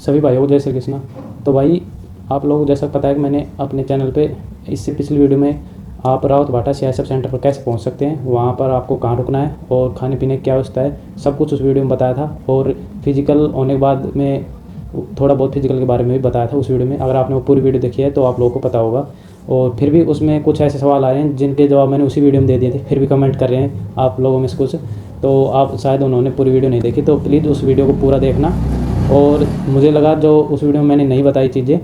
सभी भाइयों को जय श्री कृष्ण। तो भाई आप लोगों को जैसा पता है कि मैंने अपने चैनल पे इससे पिछली वीडियो में आप रावत भाटा सीआईएसएफ सेंटर पर कैसे पहुंच सकते हैं, वहां पर आपको कहां रुकना है और खाने पीने की क्या व्यवस्था है, सब कुछ उस वीडियो में बताया था। और फिजिकल होने के बाद में थोड़ा बहुत फिजिकल के बारे में भी बताया था उस वीडियो में। अगर आपने वो पूरी वीडियो देखी है तो आप लोगों को पता होगा। और फिर भी उसमें कुछ ऐसे सवाल आ रहे हैं जिनके जवाब मैंने उसी वीडियो में दे दिए थे, फिर भी कमेंट कर रहे हैं आप लोगों में से कुछ। तो आप शायद उन्होंने पूरी वीडियो नहीं देखी, तो प्लीज़ उस वीडियो को पूरा देखना। और मुझे लगा जो उस वीडियो में मैंने नहीं बताई चीज़ें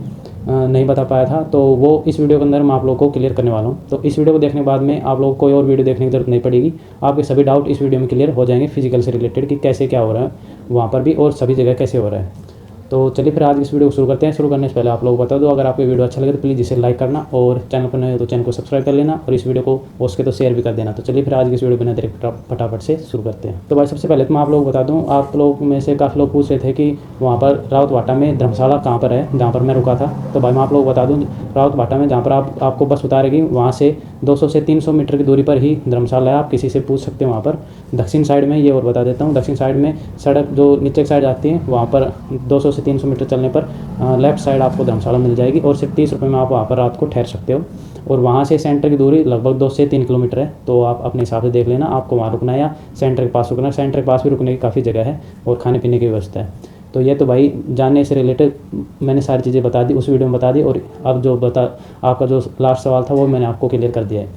नहीं बता पाया था, तो वो इस वीडियो के अंदर मैं आप लोगों को क्लियर करने वाला हूँ। तो इस वीडियो को देखने के बाद में आप लोगों को कोई और वीडियो देखने की जरूरत नहीं पड़ेगी। आपके सभी डाउट इस वीडियो में क्लियर हो जाएंगे फिजिकल से रिलेटेड कि कैसे क्या हो रहा है वहाँ पर भी और सभी जगह कैसे हो रहा है। तो चलिए फिर आज इस वीडियो को शुरू करते हैं। शुरू करने से पहले आप लोगों को बता दो, अगर आपको वीडियो अच्छा लगे तो प्लीज़ इसे लाइक करना और चैनल पर नए हो तो चैनल को सब्सक्राइब कर लेना और इस वीडियो को हो सके तो शेयर भी कर देना। तो चलिए फिर आज की इस वीडियो बना फटाफट से शुरू करते हैं। तो भाई सबसे पहले तो मैं आप लोगों को बता दूं, आप लोगों में से काफ़ी लोग पूछ रहे थे कि वहाँ पर रावत भाटा में धर्मशाला कहाँ पर है जहाँ पर मैं रुका था। तो भाई मैं आप लोगों को बता दूँ, रावत भाटा में जहाँ पर आपको बस उतारेगी वहाँ से 200 से 300 मीटर की दूरी पर ही धर्मशाला है। आप किसी से पूछ सकते हैं वहाँ पर। दक्षिण साइड में ये और बता देता हूँ, दक्षिण साइड में सड़क जो नीचे की साइड आती है वहाँ पर 200 से 300 मीटर चलने पर लेफ़्ट साइड आपको धर्मशाला मिल जाएगी और सिर्फ 30 रुपये में आप वहाँ पर रात को ठहर सकते हो। और वहाँ से सेंटर की दूरी लगभग 2 से 3 किलोमीटर है। तो आप अपने हिसाब से देख लेना आपको वहाँ रुकना है या सेंटर के पास रुकना है। सेंटर के पास भी रुकने की काफ़ी जगह है और खाने पीने की व्यवस्था है। तो ये तो भाई जानने से रिलेटेड मैंने सारी चीज़ें बता दी, उस वीडियो में बता दी। और अब जो आपका जो लास्ट सवाल था वो मैंने आपको क्लियर कर दिया है।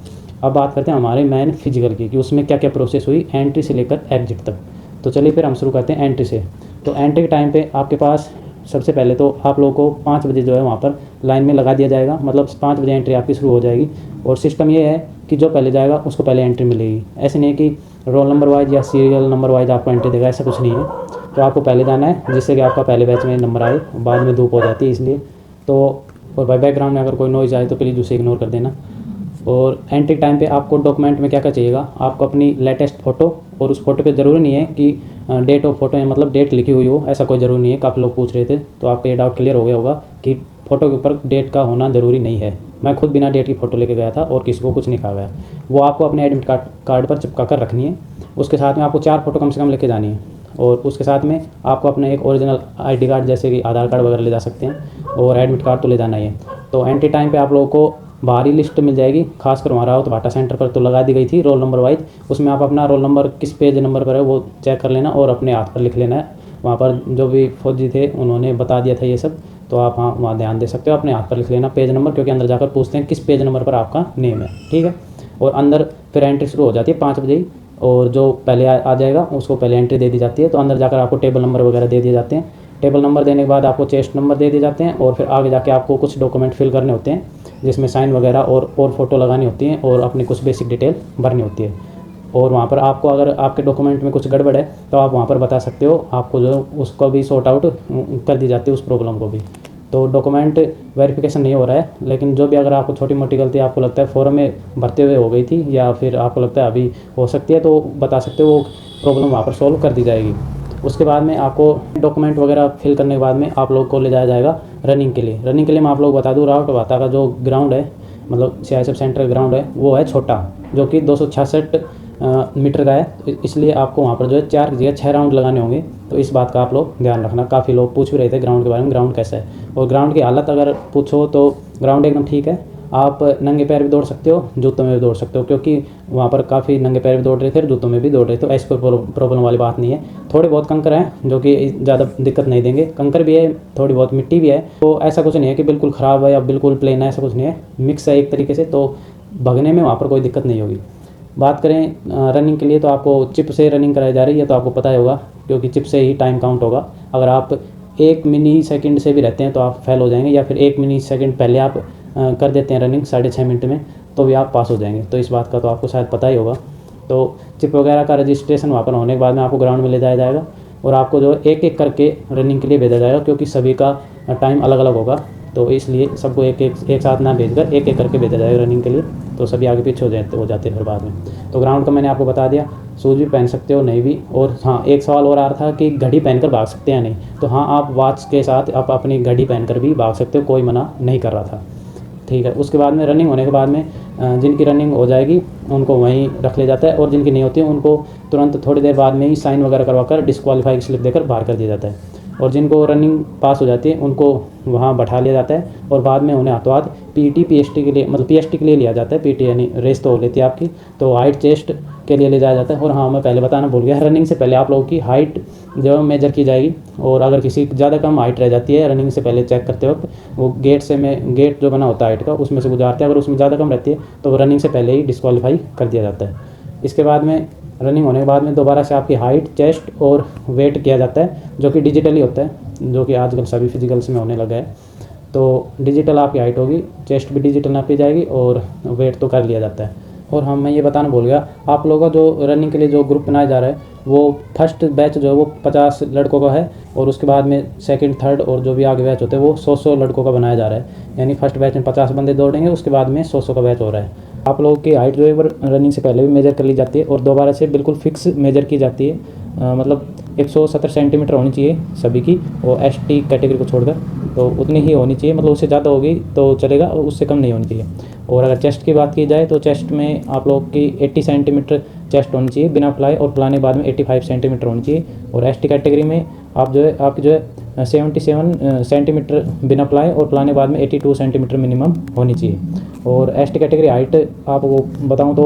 अब बात करते हैं हमारे मेन फिजिकल की कि उसमें क्या क्या प्रोसेस हुई एंट्री से लेकर एग्जिट तक। तो चलिए फिर हम शुरू करते हैं एंट्री से। तो एंट्री के टाइम पे आपके पास सबसे पहले तो आप लोगों को 5 बजे जो है वहाँ पर लाइन में लगा दिया जाएगा, मतलब 5 बजे एंट्री आपकी शुरू हो जाएगी। और सिस्टम ये है कि जो पहले जाएगा उसको पहले एंट्री मिलेगी। ऐसे नहीं है कि रोल नंबर वाइज या सीरियल नंबर वाइज आपको एंट्री देगा, ऐसा कुछ नहीं है। तो आपको पहले जाना है जिससे कि आपका पहले बैच में नंबर आए, बाद में धूप हो जाती है इसलिए। तो और भाई बैकग्राउंड में अगर कोई नॉइज़ आए तो प्लीज़ उसे इग्नोर कर देना। और एंट्री टाइम पे आपको डॉक्यूमेंट में क्या क्या चाहिएगा, आपको अपनी लेटेस्ट फ़ोटो, और उस फोटो पे ज़रूरी नहीं है कि डेट ऑफ फोटो है मतलब डेट लिखी हुई हो, ऐसा कोई ज़रूरी नहीं है। काफ़ी लोग पूछ रहे थे, तो आपका ये डाउट क्लियर हो गया होगा कि फ़ोटो के ऊपर डेट का होना ज़रूरी नहीं है। मैं खुद बिना डेट की फ़ोटो लेके गया था और किसी को कुछ नहीं कहा गया। वो आपको अपने एडमिट कार्ड पर चिपका कर रखनी है। उसके साथ में आपको 4 फ़ोटो कम से कम लेके जानी है। और उसके साथ में आपको अपना एक ओरिजिनल ID कार्ड जैसे कि आधार कार्ड वगैरह ले जा सकते हैं, और एडमिट कार्ड तो ले जाना ही है। तो एंट्री टाइम पे आप लोगों को बाहरी लिस्ट मिल जाएगी, खासकर वहाँ रावत भाटा सेंटर पर तो लगा दी गई थी रोल नंबर वाइज। उसमें आप अपना रोल नंबर किस पेज नंबर पर है वो चेक कर लेना और अपने हाथ पर लिख लेना है। वहाँ पर जो भी फौजी थे उन्होंने बता दिया था ये सब, तो आप वहाँ ध्यान दे सकते हो, अपने हाथ पर लिख लेना पेज नंबर, क्योंकि अंदर जाकर पूछते हैं किस पेज नंबर पर आपका नेम है, ठीक है। और अंदर फिर एंट्री शुरू हो जाती है 5 बजे ही, और जो पहले आ जाएगा उसको पहले एंट्री दे दी जाती है। तो अंदर जाकर आपको टेबल नंबर वगैरह दे दिए जाते हैं। टेबल नंबर देने के बाद आपको चेस्ट नंबर दे दिए जाते हैं, और फिर आगे जाके आपको कुछ डॉक्यूमेंट फिल करने होते हैं जिसमें साइन वगैरह और फ़ोटो लगानी होती है और अपनी कुछ बेसिक डिटेल भरनी होती है। और वहाँ पर आपको अगर आपके डॉक्यूमेंट में कुछ गड़बड़ है तो आप वहाँ पर बता सकते हो, आपको जो उसको भी सॉर्ट आउट कर दी जाती है उस प्रॉब्लम को भी। तो डॉक्यूमेंट वेरिफिकेशन नहीं हो रहा है, लेकिन जो भी अगर आपको छोटी मोटी गलती आपको लगता है फॉर्म में भरते हुए हो गई थी या फिर आपको लगता है अभी हो सकती है, तो बता सकते हो, वो प्रॉब्लम वहाँ पर सॉल्व कर दी जाएगी। उसके बाद में आपको डॉक्यूमेंट वगैरह फिल करने के बाद में आप लोग को ले जाया जाएगा रनिंग के लिए। रनिंग के लिए मैं आप लोग बता दूँ, रावत भाटा का जो ग्राउंड है, मतलब सीआईएसएफ सेंटर ग्राउंड है, वो है छोटा, जो कि 266 मीटर का है। इसलिए आपको वहाँ पर जो है 4 की जगह 6 राउंड लगाने होंगे। तो इस बात का आप लोग ध्यान रखना। काफ़ी लोग पूछ भी रहे थे ग्राउंड के बारे में, ग्राउंड कैसा है। और ग्राउंड की हालत अगर पूछो तो ग्राउंड एकदम ठीक है। आप नंगे पैर भी दौड़ सकते हो, जूतों में भी दौड़ सकते हो, क्योंकि वहाँ पर काफ़ी नंगे पैर भी दौड़ रहे थे, जूतों में भी दौड़ रहे थे। तो ऐसी कोई प्रॉब्लम वाली बात नहीं है। थोड़े बहुत कंकर हैं जो कि ज़्यादा दिक्कत नहीं देंगे, कंकर भी है, थोड़ी बहुत मिट्टी भी है। तो ऐसा कुछ नहीं है कि बिल्कुल ख़राब है या बिल्कुल प्लेन है, ऐसा कुछ नहीं है, मिक्स है एक तरीके से। तो भगने में वहाँ पर कोई दिक्कत नहीं होगी। बात करें रनिंग के लिए, तो आपको चिप से रनिंग कराई जा रही है, तो आपको पता ही होगा, क्योंकि चिप से ही टाइम काउंट होगा। अगर आप 1 मिनी सेकंड से भी रहते हैं तो आप फेल हो जाएंगे, या फिर 1 मिनी सेकंड पहले आप कर देते हैं रनिंग 6.5 मिनट में, तो भी आप पास हो जाएंगे। तो इस बात का तो आपको शायद पता ही होगा। तो चिप वगैरह का रजिस्ट्रेशन वहाँ पर होने के बाद में आपको ग्राउंड में ले जाया जाएगा और आपको जो एक एक करके रनिंग के लिए भेजा जाएगा, क्योंकि सभी का टाइम अलग अलग होगा। तो इसलिए सबको एक साथ ना भेजकर एक एक करके भेजा जाएगा रनिंग के लिए, तो सभी आगे पीछे हो जाते हैं फिर बाद में। तो ग्राउंड का मैंने आपको बता दिया। शूज़ भी पहन सकते हो, नहीं भी। और हाँ, एक सवाल और आ रहा था कि घड़ी पहनकर भाग सकते हैं नहीं, तो हाँ, आप वॉच के साथ आप अपनी घड़ी पहनकर भी भाग सकते हो, कोई मना नहीं कर रहा था, ठीक है। उसके बाद में रनिंग होने के बाद में जिनकी रनिंग हो जाएगी उनको वहीं रख लिया जाता है, और जिनकी नहीं होती है उनको तुरंत थोड़ी देर बाद में ही साइन वगैरह करवा कर डिस्क्वालीफाई की स्लिप देकर बाहर कर दिया जाता है। और जिनको रनिंग पास हो जाती है उनको वहाँ बैठा लिया जाता है और बाद में उन्हें हाथों हाथ पीटी पीएसटी के लिए मतलब पीएसटी के लिए लिया जाता है। पीटी यानी रेस तो हो लेती है आपकी, तो हाइट चेस्ट के लिए ले जाया जाता है। और हाँ, मैं पहले बताना भूल गया, रनिंग से पहले आप लोगों की हाइट जो मेजर की जाएगी, और अगर किसी ज़्यादा कम हाइट रह जाती है रनिंग से पहले चेक करते वक्त, वो गेट जो बना होता है हाइट का उसमें से गुजारते हैं। अगर उसमें ज़्यादा कम रहती है तो वो रनिंग से पहले ही डिस्क्वालीफाई कर दिया जाता है। इसके बाद में रनिंग होने के बाद में दोबारा से आपकी हाइट चेस्ट और वेट किया जाता है, जो कि डिजिटली होता है, जो कि आजकल सभी फिजिकल्स में होने लगा है। तो डिजिटल आपकी हाइट होगी, चेस्ट भी डिजिटल नापी जाएगी और वेट तो कर लिया जाता है। और हाँ, मैं ये बताना भूल गया, आप लोगों का जो रनिंग के लिए जो ग्रुप बनाया जा रहा है वो फर्स्ट बैच जो है वो 50 लड़कों का है, और उसके बाद में सेकंड थर्ड और जो भी आगे बैच होते हैं वो 100 लड़कों का बनाया जा रहा है। यानी फर्स्ट बैच में 50 बंदे दौड़ेंगे, उसके बाद में 100 का बैच हो रहा है। आप लोगों की हाइट जो है वो रनिंग से पहले भी मेजर कर ली जाती है और दोबारा से बिल्कुल फिक्स मेजर की जाती है। मतलब 170 सेंटीमीटर होनी चाहिए सभी की, और एसटी कैटेगरी को छोड़कर तो उतनी ही होनी चाहिए। मतलब उससे ज़्यादा होगी तो चलेगा और उससे कम नहीं होनी चाहिए। और अगर चेस्ट की बात की जाए तो चेस्ट में आप लोग की 80 सेंटीमीटर चेस्ट होनी चाहिए बिना फुलाए, और फुलाने के बाद में 85 सेंटीमीटर होनी चाहिए। और एसटी कैटेगरी में आप जो है आपकी जो है 77 सेंटीमीटर बिना फुलाए, और फुलाने के बाद में 82 सेंटीमीटर मिनिमम होनी चाहिए। और एसटी कैटेगरी हाइट आपको बताऊं तो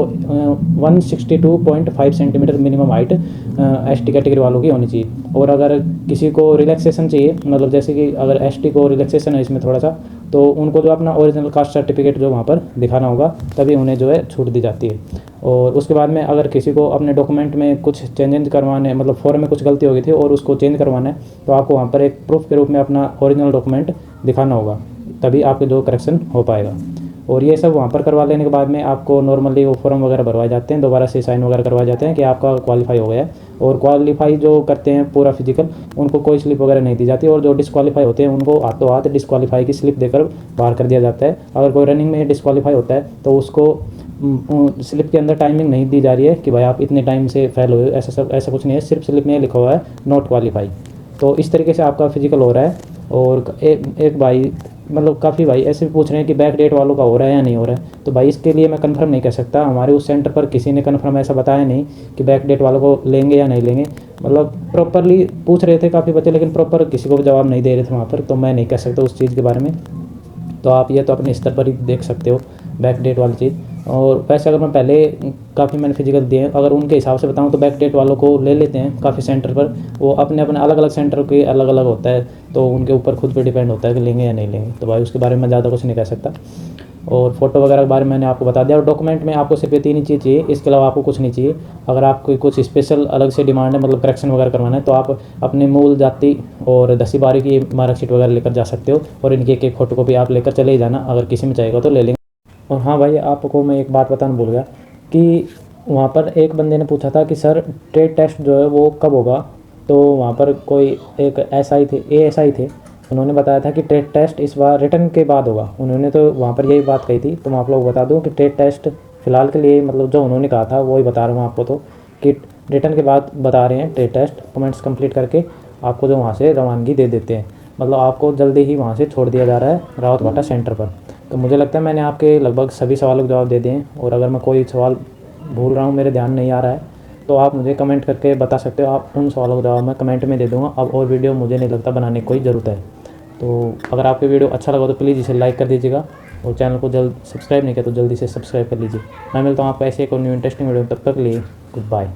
162.5 centimetre minimum height ST category वालों की होनी चाहिए। और अगर किसी को रिलैक्सेशन चाहिए, मतलब जैसे कि अगर एसटी को रिलैक्सेशन है इसमें थोड़ा सा, तो उनको जो अपना ओरिजिनल कास्ट सर्टिफिकेट जो वहाँ पर दिखाना होगा, तभी उन्हें जो है छूट दी जाती है। और उसके बाद में अगर किसी को अपने डॉक्यूमेंट में कुछ चेंजेस करवाने, मतलब फॉर्म में कुछ गलती हो गई थी और उसको चेंज करवाना है, तो आपको वहाँ पर एक प्रूफ के रूप में अपना ओरिजिनल डॉक्यूमेंट दिखाना होगा, तभी आपके जो करेक्शन हो पाएगा। और ये सब वहाँ पर करवा लेने के बाद में आपको नॉर्मली वो फॉर्म वगैरह भरवाए जाते हैं, दोबारा से साइन वगैरह करवाए जाते हैं कि आपका क्वालिफाई हो गया है। और क्वालिफाई जो करते हैं पूरा फिजिकल, उनको कोई स्लिप वगैरह नहीं दी जाती, और जो डिस्क्वालीफाई होते हैं उनको हाथों हाथ डिस्क्वालीफाई की स्लिप देकर बाहर कर दिया जाता है। अगर कोई रनिंग में डिस्क्वालीफाई होता है तो उसको स्लिप के अंदर टाइमिंग नहीं दी जा रही है कि भाई आप इतने टाइम से फेल हुए, ऐसा कुछ नहीं है, सिर्फ स्लिप में लिखा हुआ है नॉट क्वालिफाई। तो इस तरीके से आपका फिजिकल हो रहा है। और एक भाई मतलब काफ़ी भाई ऐसे भी पूछ रहे हैं कि बैक डेट वालों का हो रहा है या नहीं हो रहा है, तो भाई इसके लिए मैं कंफर्म नहीं कर सकता। हमारे उस सेंटर पर किसी ने कंफर्म ऐसा बताया नहीं कि बैक डेट वालों को लेंगे या नहीं लेंगे। मतलब प्रॉपरली पूछ रहे थे काफ़ी बच्चे, लेकिन प्रॉपर किसी को भी जवाब नहीं दे रहे थे वहाँ पर, तो मैं नहीं कह सकता उस चीज़ के बारे में। तो आप ये तो अपने स्तर पर ही देख सकते हो बैक डेट वाली चीज़। और वैसे अगर मैं पहले काफ़ी मैंने फिजिकल दिए, अगर उनके हिसाब से बताऊं तो बैक डेट वालों को ले लेते हैं काफ़ी सेंटर पर। वो अपने अपने अलग अलग सेंटर के अलग अलग होता है, तो उनके ऊपर खुद पे डिपेंड होता है कि लेंगे या नहीं लेंगे। तो भाई उसके बारे में ज़्यादा कुछ नहीं कह सकता। और फोटो वगैरह के बारे में मैंने आपको बता दिया। और डॉक्यूमेंट में आपको सिर्फ ये 3 ही चीज़ चाहिए, इसके अलावा आपको कुछ नहीं चाहिए। अगर आपको कुछ स्पेशल अलग से डिमांड है, मतलब करेक्शन वगैरह करवाना है, तो आप अपने मूल जाति और 10वीं 12वीं की मार्कशीट वगैरह लेकर जा सकते हो, और इनकी एक फोटो कॉपी आप लेकर चले ही जाना, अगर किसी में चाहिएगा तो ले लेंगे। और हाँ भाई, आपको मैं एक बात बताना भूल गया कि वहाँ पर एक बंदे ने पूछा था कि सर ट्रेड टेस्ट जो है वो कब होगा। तो वहाँ पर कोई एक एसआई थे, एएसआई थे, उन्होंने बताया था कि ट्रेड टेस्ट इस बार रिटर्न के बाद होगा। उन्होंने तो वहाँ पर यही बात कही थी। तो मैं आप लोग बता दूँ कि ट्रेड टेस्ट फ़िलहाल के लिए, मतलब जो उन्होंने कहा था वही बता रहा हूँ आपको, तो कि रिटर्न के बाद बता रहे हैं ट्रेड टेस्ट कमेंट्स कंप्लीट करके आपको जो वहाँ से रवानगी दे देते हैं। मतलब आपको जल्दी ही वहाँ से छोड़ दिया जा रहा है रावत भाटा सेंटर पर। तो मुझे लगता है मैंने आपके लगभग सभी सवालों के जवाब दे दिए हैं। और अगर मैं कोई सवाल भूल रहा हूँ, मेरे ध्यान नहीं आ रहा है, तो आप मुझे कमेंट करके बता सकते हो। आप उन सवालों का जवाब मैं कमेंट में दे दूँगा। अब और वीडियो मुझे नहीं लगता बनाने की कोई ज़रूरत है। तो अगर आपको वीडियो अच्छा लगा तो प्लीज़ इसे लाइक कर दीजिएगा, और चैनल को जल्द सब्सक्राइब नहीं किया तो जल्दी से सब्सक्राइब कर लीजिए। मैं मिलता हूँ आपको ऐसे एक और न्यू इंटरेस्टिंग वीडियो, तब तक के लिए गुड बाय।